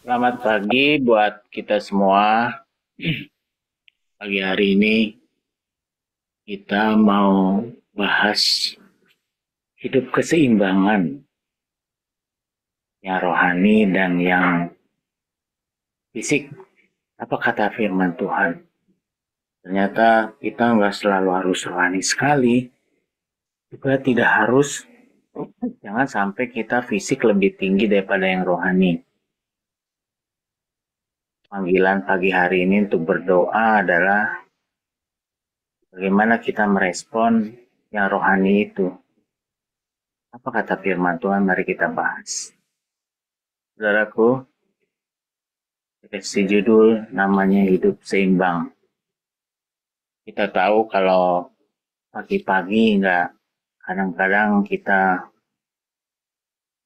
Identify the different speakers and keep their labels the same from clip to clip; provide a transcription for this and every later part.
Speaker 1: Selamat pagi buat kita semua. Pagi hari ini kita mau bahas hidup keseimbangan yang rohani dan yang fisik. Apa kata firman Tuhan? Ternyata kita nggak selalu harus rohani sekali. Juga tidak harus, jangan sampai kita fisik lebih tinggi daripada yang rohani. Panggilan pagi hari ini untuk berdoa adalah bagaimana kita merespon yang rohani itu. Apa kata firman Tuhan? Mari kita bahas. Saudaraku, dikasih judul namanya hidup seimbang. Kita tahu kalau pagi-pagi kadang-kadang kita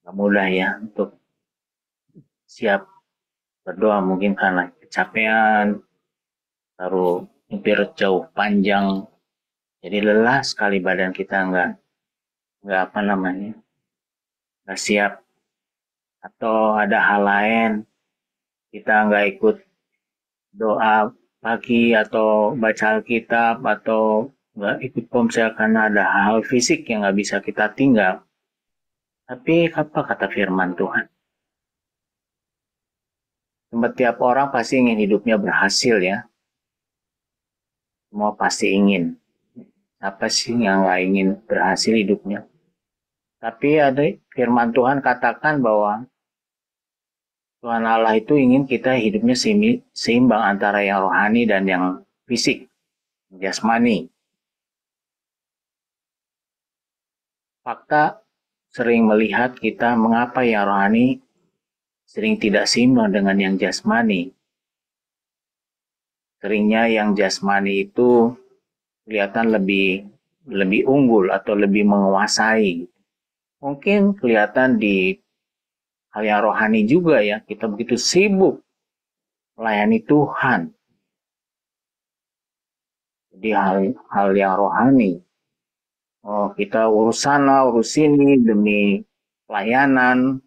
Speaker 1: nggak mudah ya untuk siap berdoa, mungkin karena kecapean, taruh hampir jauh panjang, jadi lelah sekali badan kita nggak apa namanya nggak siap, atau ada hal lain kita nggak ikut doa pagi atau baca Alkitab atau nggak ikut ponsel karena ada hal fisik yang nggak bisa kita tinggal. Tapi apa kata firman Tuhan? Setiap orang pasti ingin hidupnya berhasil ya. Semua pasti ingin. Apa sih yang nggak ingin berhasil hidupnya? Tapi ada firman Tuhan katakan bahwa Tuhan Allah itu ingin kita hidupnya seimbang antara yang rohani dan yang fisik, jasmani. Fakta sering melihat kita mengapa yang rohani sering tidak seimbang dengan yang jasmani. Seringnya yang jasmani itu kelihatan lebih unggul atau lebih menguasai. Mungkin kelihatan di hal yang rohani juga ya, kita begitu sibuk melayani Tuhan. Jadi hal yang rohani. Oh, kita urus sana, urus sini demi pelayanan.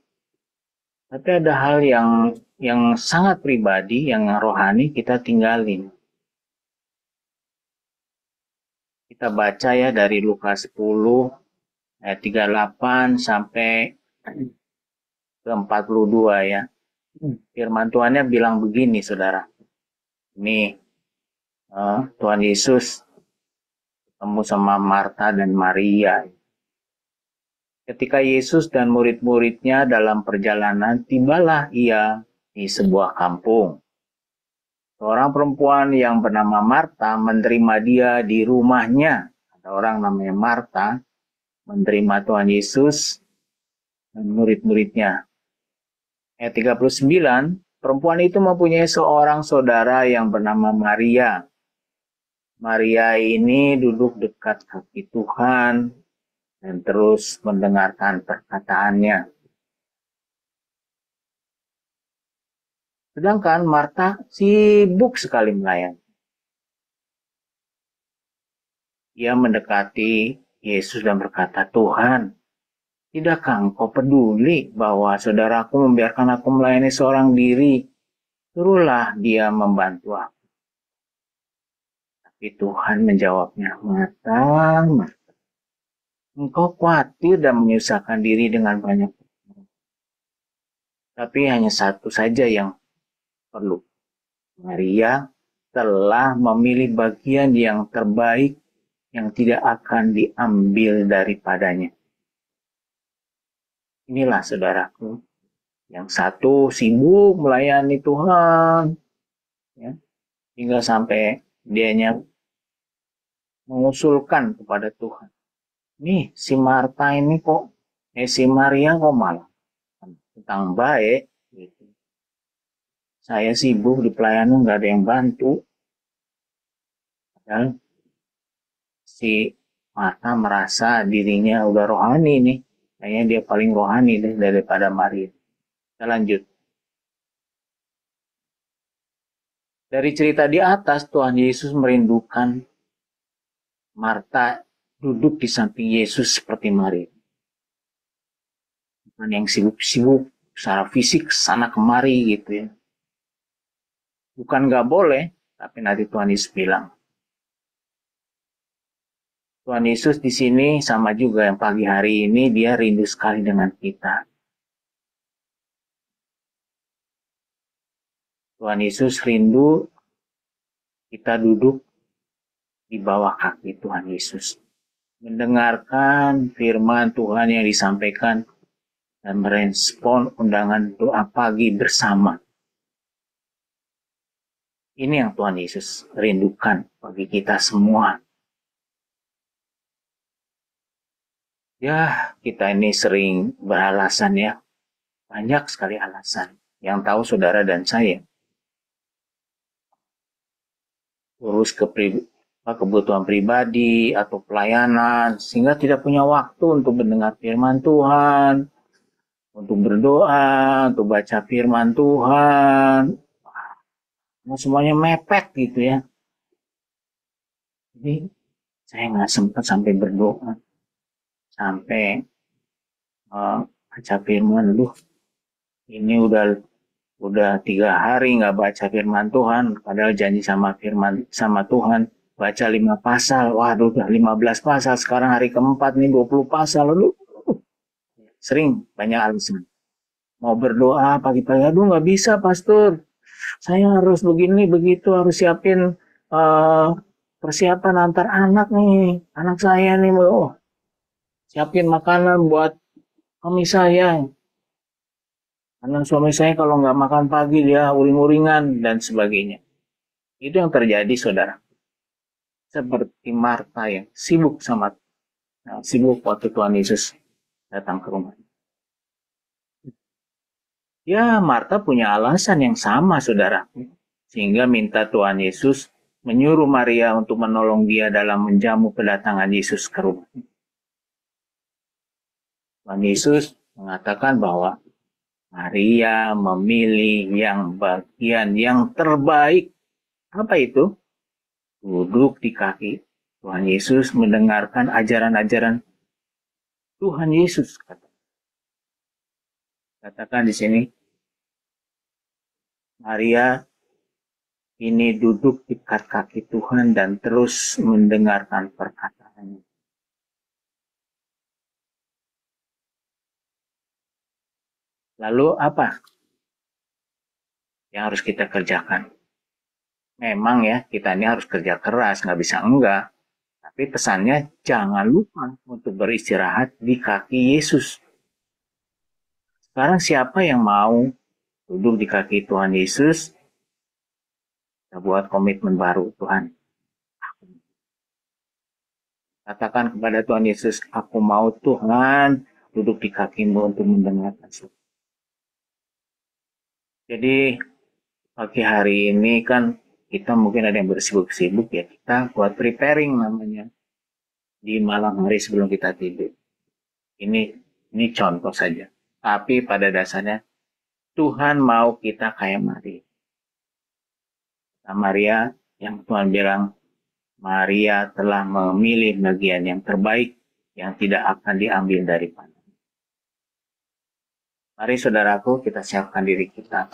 Speaker 1: Tapi ada hal yang sangat pribadi, yang rohani kita tinggalin. Kita baca ya dari Lukas 10 ayat 38 sampai ke 42 ya. Firman Tuhannya bilang begini, saudara. Ini Tuhan Yesus ketemu sama Marta dan Maria. Ketika Yesus dan murid-muridnya dalam perjalanan, tibalah ia di sebuah kampung. Seorang perempuan yang bernama Marta menerima dia di rumahnya. Ada orang namanya Marta menerima Tuhan Yesus dan murid-muridnya. Ayat 39, perempuan itu mempunyai seorang saudara yang bernama Maria. Maria ini duduk dekat kaki Tuhan dan terus mendengarkan perkataannya. Sedangkan Marta sibuk sekali melayani. Ia mendekati Yesus dan berkata, Tuhan, tidakkah engkau peduli bahwa saudaraku membiarkan aku melayani seorang diri? Suruhlah dia membantu aku. Tapi Tuhan menjawabnya, Marta, engkau khawatir dan menyusahkan diri dengan banyak. Tapi hanya satu saja yang perlu. Maria telah memilih bagian yang terbaik yang tidak akan diambil daripadanya. Inilah saudaraku, yang satu sibuk melayani Tuhan, ya, hingga sampai dianya mengusulkan kepada Tuhan. Nih si Marta ini kok, si Maria kok malah tentang baik, gitu. Saya sibuk di pelayanan nggak ada yang bantu. Padahal si Marta merasa dirinya udah rohani nih. Kayaknya dia paling rohani deh daripada Maria. Kita lanjut. Dari cerita di atas, Tuhan Yesus merindukan Marta duduk di samping Yesus seperti Maria. Bukan yang sibuk-sibuk secara fisik sana kemari gitu ya. Bukan nggak boleh, tapi nanti Tuhan Yesus bilang. Tuhan Yesus di sini sama juga yang pagi hari ini dia rindu sekali dengan kita. Tuhan Yesus rindu kita duduk di bawah kaki Tuhan Yesus. Mendengarkan firman Tuhan yang disampaikan dan merespon undangan doa pagi bersama. Ini yang Tuhan Yesus rindukan bagi kita semua. Ya, kita ini sering beralasan ya. Banyak sekali alasan. Yang tahu saudara dan saya. Urus kebutuhan pribadi atau pelayanan. Sehingga tidak punya waktu untuk mendengar firman Tuhan. Untuk berdoa, untuk baca firman Tuhan. Semuanya mepet gitu ya. Jadi saya nggak sempat sampai berdoa. Sampai baca firman, ini udah 3 hari nggak baca firman Tuhan, padahal janji sama Tuhan baca 5 pasal, waduh udah 15 pasal, sekarang hari keempat nih 20 pasal, sering banyak alasan. Mau berdoa pagi-pagi, aduh nggak bisa pastor, saya harus begini begitu, harus siapin persiapan antar anak nih, anak saya nih, siapin makanan buat suami saya. Karena suami saya kalau nggak makan pagi dia uring-uringan dan sebagainya. Itu yang terjadi saudara. Seperti Marta yang sibuk sibuk waktu Tuhan Yesus datang ke rumah. Ya Marta punya alasan yang sama saudara. Sehingga minta Tuhan Yesus menyuruh Maria untuk menolong dia dalam menjamu kedatangan Yesus ke rumah. Tuhan Yesus mengatakan bahwa Maria memilih yang bagian yang terbaik. Apa itu? Duduk di kaki Tuhan Yesus mendengarkan ajaran-ajaran Tuhan Yesus. Katakan di sini, Maria ini duduk di kaki Tuhan dan terus mendengarkan perkataannya. Lalu apa yang harus kita kerjakan? Memang ya, kita ini harus kerja keras, nggak bisa enggak. Tapi pesannya jangan lupa untuk beristirahat di kaki Yesus. Sekarang siapa yang mau duduk di kaki Tuhan Yesus? Kita buat komitmen baru, Tuhan. Katakan kepada Tuhan Yesus, aku mau Tuhan duduk di kakimu untuk mendengarkan. Jadi pagi hari ini kan kita mungkin ada yang bersibuk-sibuk ya, kita buat preparing namanya di malam hari sebelum kita tidur. Ini contoh saja. Tapi pada dasarnya Tuhan mau kita kayak Maria. Maria yang Tuhan bilang, Maria telah memilih bagian yang terbaik yang tidak akan diambil daripada. Mari saudaraku, kita siapkan diri kita.